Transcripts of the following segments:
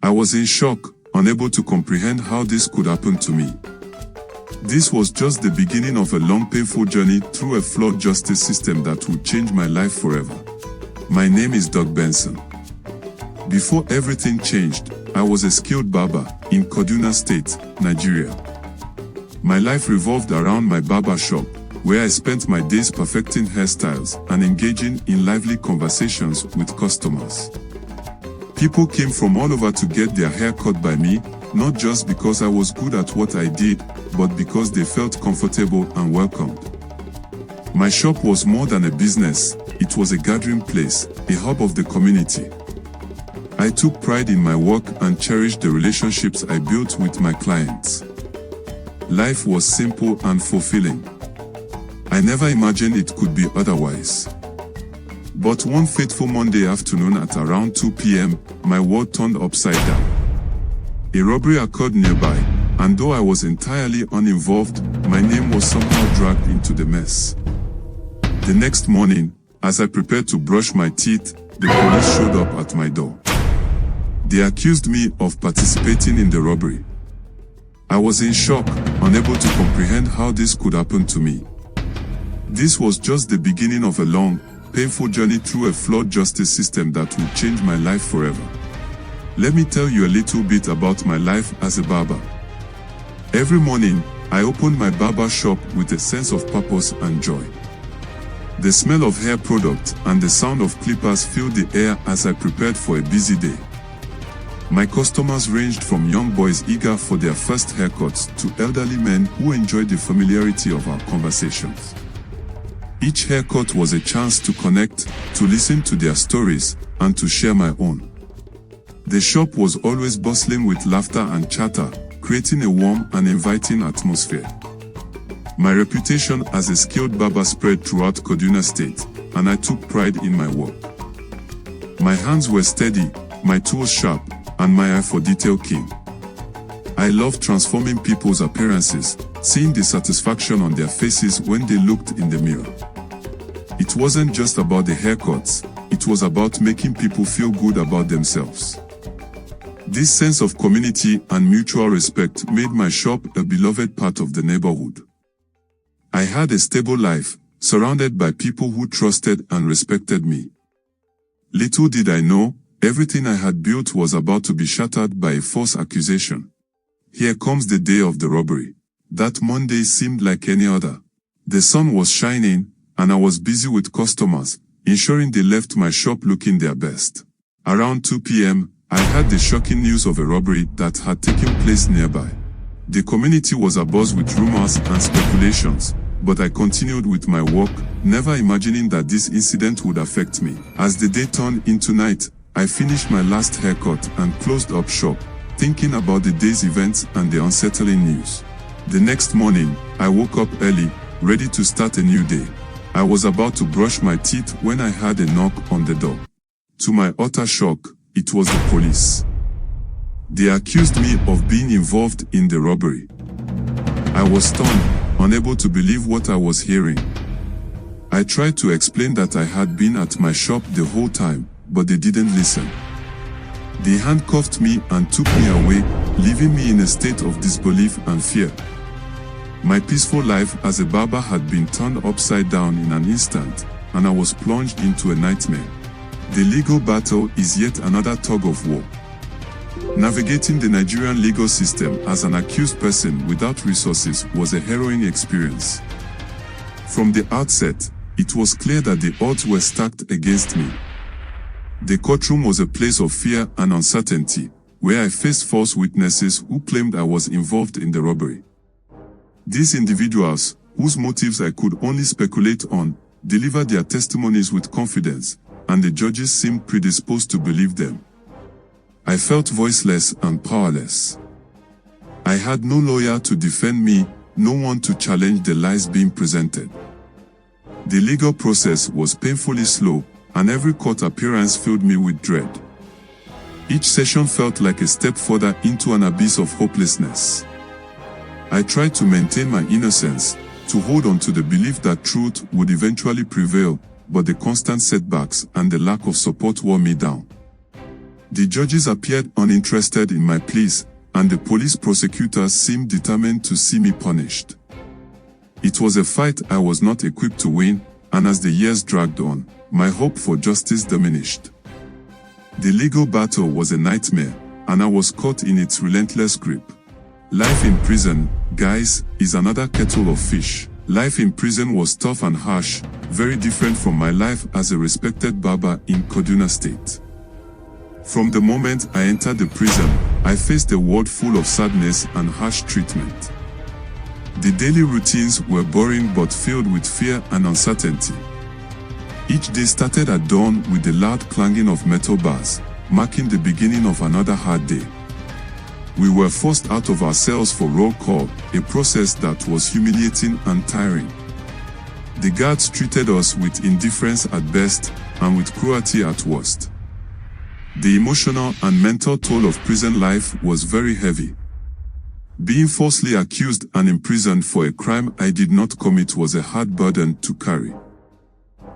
I was in shock, unable to comprehend how this could happen to me. This was just the beginning of a long painful journey through a flawed justice system that would change my life forever. My name is Doug Benson. Before everything changed, I was a skilled barber in Kaduna State, Nigeria. My life revolved around my barber shop, where I spent my days perfecting hairstyles and engaging in lively conversations with customers. People came from all over to get their hair cut by me, not just because I was good at what I did, but because they felt comfortable and welcomed. My shop was more than a business, it was a gathering place, a hub of the community. I took pride in my work and cherished the relationships I built with my clients. Life was simple and fulfilling. I never imagined it could be otherwise. But one fateful Monday afternoon at around 2 p.m., my world turned upside down. A robbery occurred nearby, and though I was entirely uninvolved, my name was somehow dragged into the mess. The next morning, as I prepared to brush my teeth, the police showed up at my door. They accused me of participating in the robbery. I was in shock, unable to comprehend how this could happen to me. This was just the beginning of a long, painful journey through a flawed justice system that would change my life forever. Let me tell you a little bit about my life as a barber. Every morning, I opened my barber shop with a sense of purpose and joy. The smell of hair products and the sound of clippers filled the air as I prepared for a busy day. My customers ranged from young boys eager for their first haircuts to elderly men who enjoyed the familiarity of our conversations. Each haircut was a chance to connect, to listen to their stories, and to share my own. The shop was always bustling with laughter and chatter, creating a warm and inviting atmosphere. My reputation as a skilled barber spread throughout Kaduna State, and I took pride in my work. My hands were steady, my tools sharp, and my eye for detail keen. I loved transforming people's appearances, seeing the satisfaction on their faces when they looked in the mirror. It wasn't just about the haircuts, it was about making people feel good about themselves. This sense of community and mutual respect made my shop a beloved part of the neighborhood. I had a stable life, surrounded by people who trusted and respected me. Little did I know, everything I had built was about to be shattered by a false accusation. Here comes the day of the robbery. That Monday seemed like any other. The sun was shining, and I was busy with customers, ensuring they left my shop looking their best. Around 2 p.m., I heard the shocking news of a robbery that had taken place nearby. The community was abuzz with rumors and speculations, but I continued with my work, never imagining that this incident would affect me. As the day turned into night, I finished my last haircut and closed up shop, thinking about the day's events and the unsettling news. The next morning, I woke up early, ready to start a new day. I was about to brush my teeth when I heard a knock on the door. To my utter shock, it was the police. They accused me of being involved in the robbery. I was stunned, unable to believe what I was hearing. I tried to explain that I had been at my shop the whole time, but they didn't listen. They handcuffed me and took me away, leaving me in a state of disbelief and fear. My peaceful life as a barber had been turned upside down in an instant, and I was plunged into a nightmare. The legal battle is yet another tug of war. Navigating the Nigerian legal system as an accused person without resources was a harrowing experience. From the outset, it was clear that the odds were stacked against me. The courtroom was a place of fear and uncertainty, where I faced false witnesses who claimed I was involved in the robbery. These individuals, whose motives I could only speculate on, delivered their testimonies with confidence, and the judges seemed predisposed to believe them. I felt voiceless and powerless. I had no lawyer to defend me, no one to challenge the lies being presented. The legal process was painfully slow, and every court appearance filled me with dread. Each session felt like a step further into an abyss of hopelessness. I tried to maintain my innocence, to hold on to the belief that truth would eventually prevail, but the constant setbacks and the lack of support wore me down. The judges appeared uninterested in my pleas, and the police prosecutors seemed determined to see me punished. It was a fight I was not equipped to win, and as the years dragged on, my hope for justice diminished. The legal battle was a nightmare, and I was caught in its relentless grip. Life in prison, guys, is another kettle of fish. Life in prison was tough and harsh, very different from my life as a respected barber in Kaduna State. From the moment I entered the prison, I faced a world full of sadness and harsh treatment. The daily routines were boring but filled with fear and uncertainty. Each day started at dawn with the loud clanging of metal bars, marking the beginning of another hard day. We were forced out of our cells for roll call, a process that was humiliating and tiring. The guards treated us with indifference at best and with cruelty at worst. The emotional and mental toll of prison life was very heavy. Being falsely accused and imprisoned for a crime I did not commit was a hard burden to carry.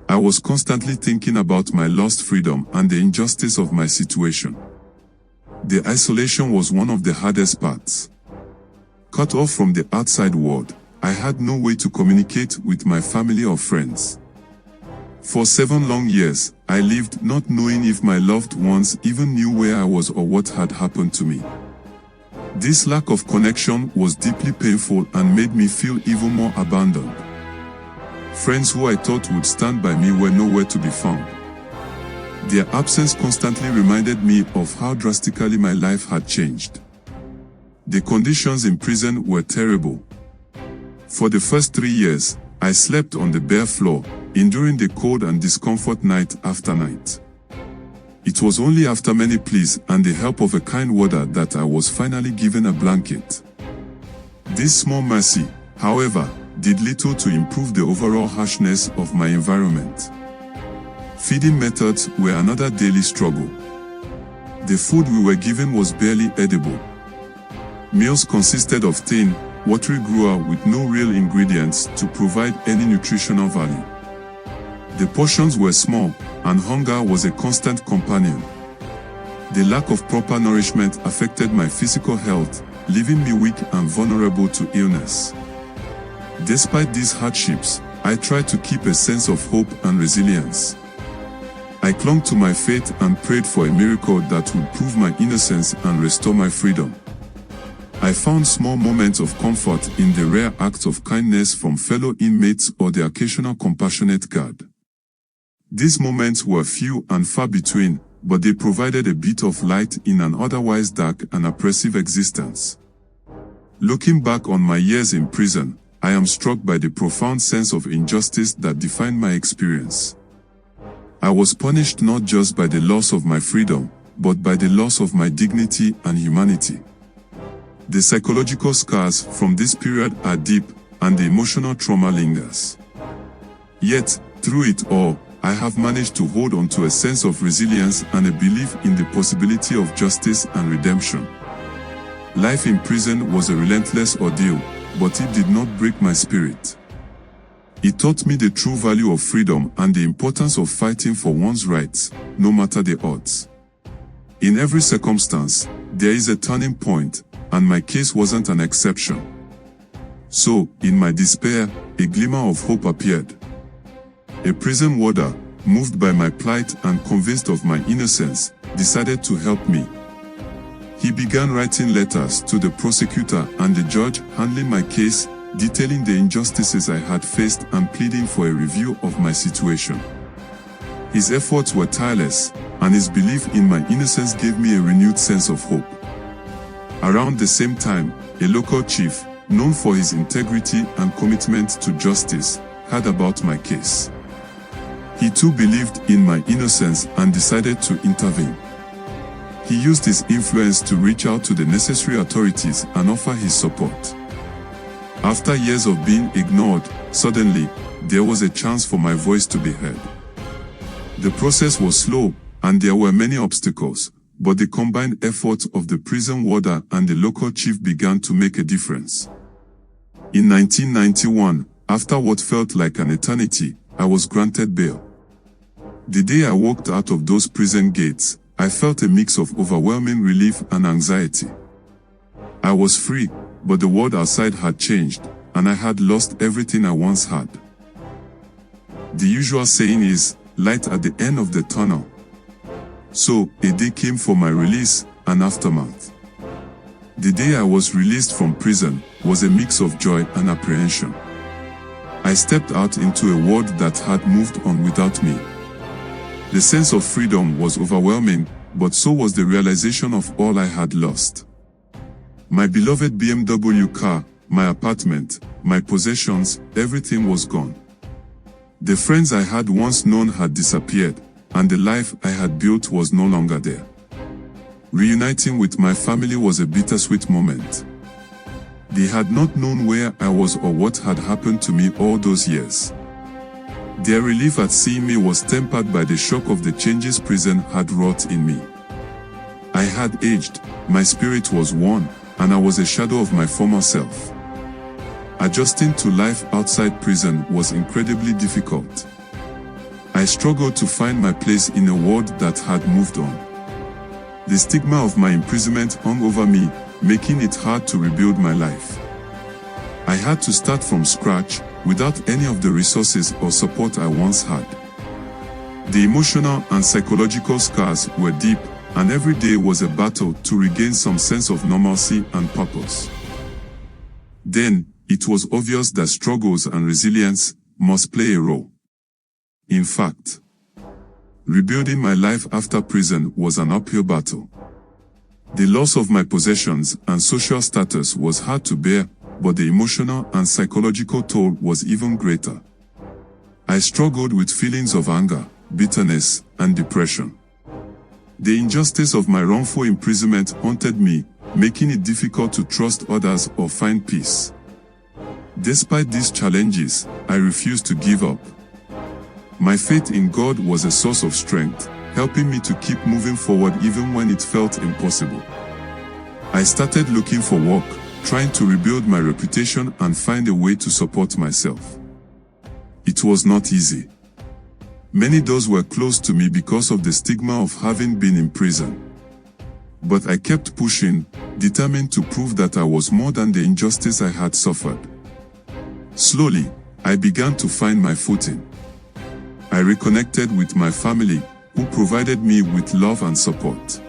I was constantly thinking about my lost freedom and the injustice of my situation. The isolation was one of the hardest parts. Cut off from the outside world, I had no way to communicate with my family or friends. For 7 long years, I lived not knowing if my loved ones even knew where I was or what had happened to me. This lack of connection was deeply painful and made me feel even more abandoned. Friends who I thought would stand by me were nowhere to be found. Their absence constantly reminded me of how drastically my life had changed. The conditions in prison were terrible. For the first 3 years, I slept on the bare floor, enduring the cold and discomfort night after night. It was only after many pleas and the help of a kind warder that I was finally given a blanket. This small mercy, however, did little to improve the overall harshness of my environment. Feeding methods were another daily struggle. The food we were given was barely edible. Meals consisted of thin, watery gruel with no real ingredients to provide any nutritional value. The portions were small, and hunger was a constant companion. The lack of proper nourishment affected my physical health, leaving me weak and vulnerable to illness. Despite these hardships, I tried to keep a sense of hope and resilience. I clung to my faith and prayed for a miracle that would prove my innocence and restore my freedom. I found small moments of comfort in the rare acts of kindness from fellow inmates or the occasional compassionate guard. These moments were few and far between, but they provided a bit of light in an otherwise dark and oppressive existence. Looking back on my years in prison, I am struck by the profound sense of injustice that defined my experience. I was punished not just by the loss of my freedom, but by the loss of my dignity and humanity. The psychological scars from this period are deep, and the emotional trauma lingers. Yet, through it all, I have managed to hold on to a sense of resilience and a belief in the possibility of justice and redemption. Life in prison was a relentless ordeal, but it did not break my spirit. It taught me the true value of freedom and the importance of fighting for one's rights, no matter the odds. In every circumstance, there is a turning point, and my case wasn't an exception. So, in my despair, a glimmer of hope appeared. A prison warder, moved by my plight and convinced of my innocence, decided to help me. He began writing letters to the prosecutor and the judge handling my case, detailing the injustices I had faced and pleading for a review of my situation. His efforts were tireless, and his belief in my innocence gave me a renewed sense of hope. Around the same time, a local chief, known for his integrity and commitment to justice, heard about my case. He too believed in my innocence and decided to intervene. He used his influence to reach out to the necessary authorities and offer his support. After years of being ignored, suddenly, there was a chance for my voice to be heard. The process was slow, and there were many obstacles, but the combined efforts of the prison warder and the local chief began to make a difference. In 1991, after what felt like an eternity, I was granted bail. The day I walked out of those prison gates, I felt a mix of overwhelming relief and anxiety. I was free, but the world outside had changed, and I had lost everything I once had. The usual saying is, light at the end of the tunnel. So, a day came for my release, and aftermath. The day I was released from prison was a mix of joy and apprehension. I stepped out into a world that had moved on without me. The sense of freedom was overwhelming, but so was the realization of all I had lost. My beloved BMW car, my apartment, my possessions, everything was gone. The friends I had once known had disappeared, and the life I had built was no longer there. Reuniting with my family was a bittersweet moment. They had not known where I was or what had happened to me all those years. Their relief at seeing me was tempered by the shock of the changes prison had wrought in me. I had aged, my spirit was worn, and I was a shadow of my former self. Adjusting to life outside prison was incredibly difficult. I struggled to find my place in a world that had moved on. The stigma of my imprisonment hung over me, making it hard to rebuild my life. I had to start from scratch, without any of the resources or support I once had. The emotional and psychological scars were deep, and every day was a battle to regain some sense of normalcy and purpose. Then, it was obvious that struggles and resilience must play a role. In fact, rebuilding my life after prison was an uphill battle. The loss of my possessions and social status was hard to bear, but the emotional and psychological toll was even greater. I struggled with feelings of anger, bitterness, and depression. The injustice of my wrongful imprisonment haunted me, making it difficult to trust others or find peace. Despite these challenges, I refused to give up. My faith in God was a source of strength, helping me to keep moving forward even when it felt impossible. I started looking for work, trying to rebuild my reputation and find a way to support myself. It was not easy. Many doors were closed to me because of the stigma of having been in prison. But I kept pushing, determined to prove that I was more than the injustice I had suffered. Slowly, I began to find my footing. I reconnected with my family, who provided me with love and support.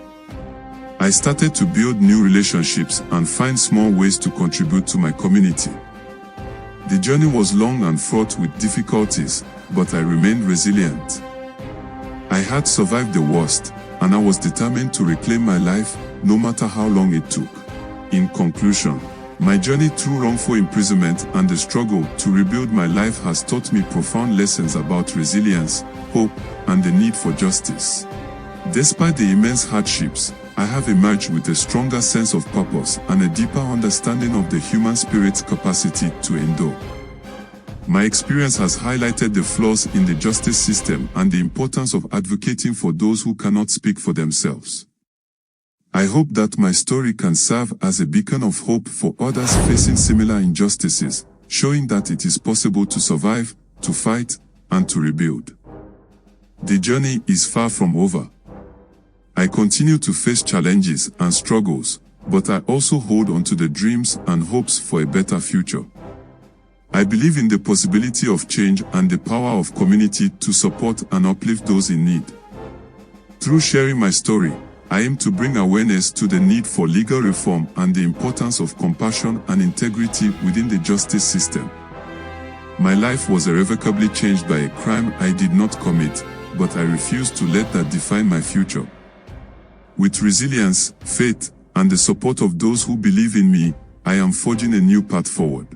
I started to build new relationships and find small ways to contribute to my community. The journey was long and fraught with difficulties, but I remained resilient. I had survived the worst, and I was determined to reclaim my life, no matter how long it took. In conclusion, my journey through wrongful imprisonment and the struggle to rebuild my life has taught me profound lessons about resilience, hope, and the need for justice. Despite the immense hardships, I have emerged with a stronger sense of purpose and a deeper understanding of the human spirit's capacity to endure. My experience has highlighted the flaws in the justice system and the importance of advocating for those who cannot speak for themselves. I hope that my story can serve as a beacon of hope for others facing similar injustices, showing that it is possible to survive, to fight, and to rebuild. The journey is far from over. I continue to face challenges and struggles, but I also hold on to the dreams and hopes for a better future. I believe in the possibility of change and the power of community to support and uplift those in need. Through sharing my story, I aim to bring awareness to the need for legal reform and the importance of compassion and integrity within the justice system. My life was irrevocably changed by a crime I did not commit, but I refuse to let that define my future. With resilience, faith, and the support of those who believe in me, I am forging a new path forward.